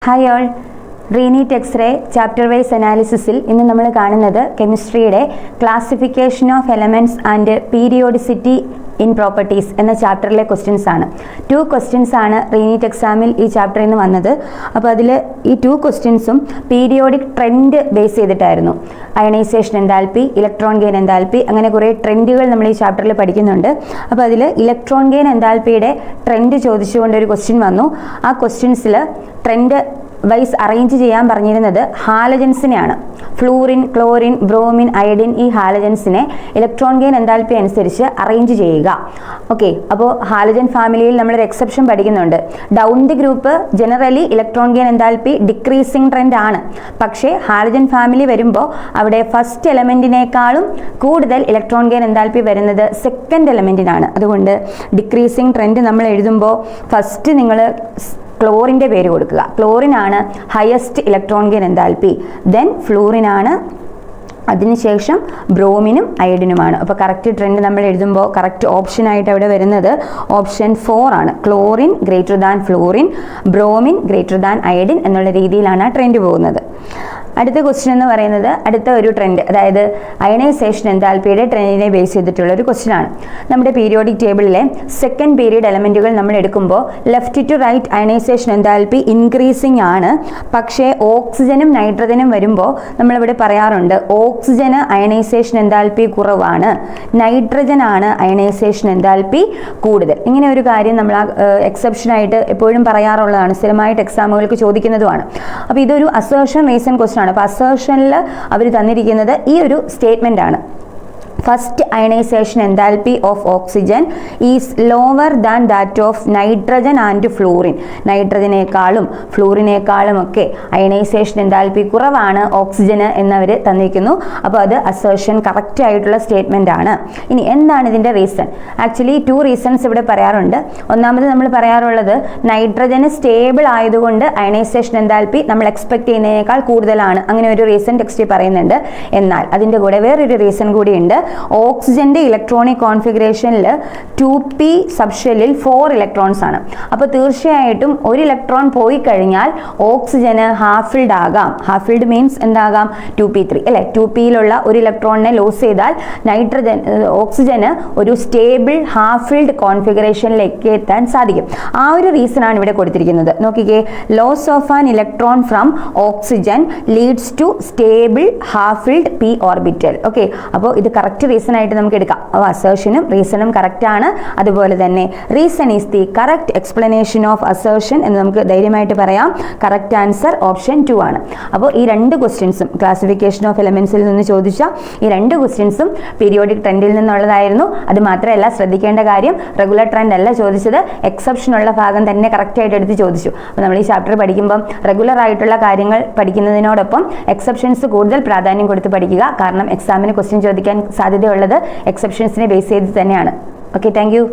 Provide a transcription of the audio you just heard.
Hi all, റീനീറ്റ് X-ray chapter wise അനാലിസിസിൽ ഇന്ന് നമ്മൾ കാണുന്നത് കെമിസ്ട്രിയുടെ classification of elements and periodicity in properties എന്ന ചാപ്റ്ററിലെ ക്വസ്റ്റ്യൻസ് ആണ്. 2 ക്വസ്റ്റ്യൻസ് ആണ് റീനീറ്റ് എക്സാമിൽ ഈ ചാപ്റ്ററിൽ നിന്ന് വന്നത്. അപ്പോൾ അതിൽ ഈ 2 ക്വസ്റ്റ്യൻസും പീരിയോഡിക് ട്രെൻഡ് ബേസ് ചെയ്തിട്ടായിരുന്നു. Ionisation enthalpy, electron gain enthalpy, അങ്ങനെ കുറേ ട്രെൻഡുകൾ നമ്മൾ ഈ ചാപ്റ്ററിൽ പഠിക്കുന്നുണ്ട്. അപ്പോൾ അതിൽ ഇലക്ട്രോൺ ഗെയിൻ എൻതാൽപ്പിയുടെ ട്രെൻഡ് ചോദിച്ചുകൊണ്ട് ഒരു ക്വസ്റ്റ്യൻ വന്നു. ആ ക്വസ്റ്റ്യൻസിൽ ട്രെൻഡ് വൈസ് അറേഞ്ച് ചെയ്യാൻ പറഞ്ഞിരുന്നത് ഹാലജൻസിനെയാണ്. ഫ്ലൂറിൻ, ക്ലോറിൻ, ബ്രോമിൻ, അയഡിൻ, ഈ ഹാലജൻസിനെ ഇലക്ട്രോൺ ഗെയിൻ എൻതാൽപ്പി അനുസരിച്ച് അറേഞ്ച് ചെയ്യുക. ഓക്കെ, അപ്പോൾ ഹാലജൻ ഫാമിലിയിൽ നമ്മളൊരു എക്സെപ്ഷൻ പഠിക്കുന്നുണ്ട്. Down the group generally electron gain enthalpy decreasing trend ആണ്. പക്ഷേ ഹാലജൻ ഫാമിലി വരുമ്പോൾ അവിടെ ഫസ്റ്റ് എലമെൻറ്റിനേക്കാളും കൂടുതൽ ഇലക്ട്രോൺ ഗെയിൻ എൻതാൽപ്പി വരുന്നത് സെക്കൻഡ് എലമെൻറ്റിനാണ്. അതുകൊണ്ട് ഡിക്രീസിങ് ട്രെൻഡ് നമ്മൾ എഴുതുമ്പോൾ ഫസ്റ്റ് നിങ്ങൾ ക്ലോറിൻ്റെ പേര് കൊടുക്കുക. ക്ലോറിനാണ് highest electron gain enthalpy, then ഫ്ലൂറിനാണ്, അതിനുശേഷം ബ്രോമിനും അയഡിനുമാണ്. അപ്പോൾ കറക്റ്റ് ട്രെൻഡ് നമ്മൾ എഴുതുമ്പോൾ കറക്റ്റ് ഓപ്ഷനായിട്ട് അവിടെ വരുന്നത് ഓപ്ഷൻ 4 ആണ്. Chlorine greater than fluorine, bromine greater than iodine എന്നുള്ള രീതിയിലാണ് ആ ട്രെൻഡ് പോകുന്നത്. അടുത്ത ക്വസ്റ്റ്യൻ എന്ന് പറയുന്നത് അടുത്ത ഒരു ട്രെൻഡ്, അതായത് അയണൈസേഷൻ എൻതാൽപ്പിയുടെ ട്രെൻഡിനെ ബേസ് ചെയ്തിട്ടുള്ള ഒരു ക്വസ്റ്റ്യൻ ആണ്. നമ്മുടെ പീരിയോഡിക് ടേബിളിലെ സെക്കൻഡ് പീരീഡ് എലമെൻറ്റുകൾ നമ്മൾ എടുക്കുമ്പോൾ left to right ionisation enthalpy increasing ആണ്. പക്ഷേ ഓക്സിജനും നൈട്രജനും വരുമ്പോൾ നമ്മളിവിടെ പറയാറുണ്ട് ഓക്സിജന് അയണൈസേഷൻ എൻതാൽപ്പി കുറവാണ്, നൈട്രജൻ ആണ് അയണൈസേഷൻ എൻതാൽപ്പി കൂടുതൽ. ഇങ്ങനെ ഒരു കാര്യം നമ്മൾ എക്സെപ്ഷനായിട്ട് എപ്പോഴും പറയാറുള്ളതാണ്, സ്ഥിരമായിട്ട് എക്സാമുകൾക്ക് ചോദിക്കുന്നതുമാണ്. അപ്പോൾ ഇതൊരു അസേർഷൻ റീസൺ ക്വസ്റ്റ്യൻ ആണ്. അപ്പോൾ അസേർഷനിൽ അവർ തന്നിരിക്കുന്നത് ഈ ഒരു സ്റ്റേറ്റ്മെൻ്റ് ആണ്. First ionisation enthalpy of oxygen is lower than that of nitrogen and fluorine. നൈട്രജനേക്കാളും ഫ്ലൂറിനേക്കാളും ഒക്കെ അയണൈസേഷൻ എൻതാൽപ്പി കുറവാണ് ഓക്സിജന് എന്നവർ തന്നിരിക്കുന്നു. അപ്പോൾ അത് അസേർഷൻ കറക്റ്റ് ആയിട്ടുള്ള സ്റ്റേറ്റ്മെൻ്റ് ആണ്. ഇനി എന്താണ് ഇതിൻ്റെ റീസൺ? ആക്ച്വലി 2 റീസൺസ് ഇവിടെ പറയാറുണ്ട്. ഒന്നാമത് നമ്മൾ പറയാറുള്ളത് നൈട്രജന് സ്റ്റേബിൾ ആയതുകൊണ്ട് അയണൈസേഷൻ എൻതാൽപ്പി നമ്മൾ എക്സ്പെക്ട് ചെയ്യുന്നതിനേക്കാൾ കൂടുതലാണ്. അങ്ങനെ ഒരു റീസൺ ടെക്സ്റ്റിൽ പറയുന്നുണ്ട്. എന്നാൽ അതിൻ്റെ കൂടെ വേറൊരു റീസൺ കൂടിയുണ്ട്. ഓക്സിജന്റെ ഇലക്ട്രോണിക് കോൺഫിഗറേഷനിൽ 2p സബ്ഷെല്ലിൽ 4 ഇലക്ട്രോൺസ് ആണ്. അപ്പോൾ തീർച്ചയായിട്ടും ഒരു ഇലക്ട്രോൺ പോയി കഴിഞ്ഞാൽ ഓക്സിജന് ഹാഫ് ഫിൽഡ് ആകാം. ഹാഫ് ഫിൽഡ് മീൻസ് എന്താകാം? 2p3 അല്ലേ? 2pയിലുള്ള ഒരു ഇലക്ട്രോണിനെ ലോസ് ചെയ്താൽ ഓക്സിജന് ഒരു സ്റ്റേബിൾ ഹാഫ് ഫിൽഡ് കോൺഫിഗറേഷനിലേക്ക് എത്താൻ സാധിക്കും. ആ ഒരു റീസൺ ആണ് ഇവിടെ കൊടുത്തിരിക്കുന്നത്. നോക്കിക്കേ, loss of an electron from oxygen leads to stable half filled p orbital. Okay, അപ്പോൾ ഇത് കറക്റ്റ് റീസൺ ആയിട്ട് നമുക്ക് എടുക്കാം. അപ്പോൾ അസേർഷനും റീസണും കറക്റ്റ് ആണ്. അതുപോലെ തന്നെ reason is the correct explanation of assertion എന്ന് നമുക്ക് ധൈര്യമായിട്ട് പറയാം. കറക്റ്റ് ആൻസർ ഓപ്ഷൻ 2 ആണ്. അപ്പോൾ ഈ 2 ക്വസ്റ്റ്യൻസും ക്ലാസിഫിക്കേഷൻ ഓഫ് എലമെൻസിൽ നിന്ന് ചോദിച്ച ഈ 2 ക്വസ്റ്റ്യൻസും പീരിയോഡിക് ട്രെൻഡിൽ നിന്നുള്ളതായിരുന്നു. അത് മാത്രമല്ല, ശ്രദ്ധിക്കേണ്ട കാര്യം റെഗുലർ ട്രെൻഡ് അല്ല ചോദിച്ചത്, എക്സെപ്ഷൻ ഉള്ള ഭാഗം തന്നെ കറക്റ്റ് ആയിട്ട് എടുത്ത് ചോദിച്ചു. അപ്പോൾ നമ്മൾ ഈ ചാപ്റ്റർ പഠിക്കുമ്പം റെഗുലർ ആയിട്ടുള്ള കാര്യങ്ങൾ പഠിക്കുന്നതിനോടൊപ്പം എക്സെപ്ഷൻസ് കൂടുതൽ പ്രാധാന്യം കൊടുത്ത് പഠിക്കുക. കാരണം എക്സാമിന് ക്വസ്റ്റ്യൻ ചോദിക്കാൻ സാധ്യതയുള്ളത് എക്സെപ്ഷൻസിനെ ബേസ് ചെയ്ത് തന്നെയാണ്. Okay, thank you.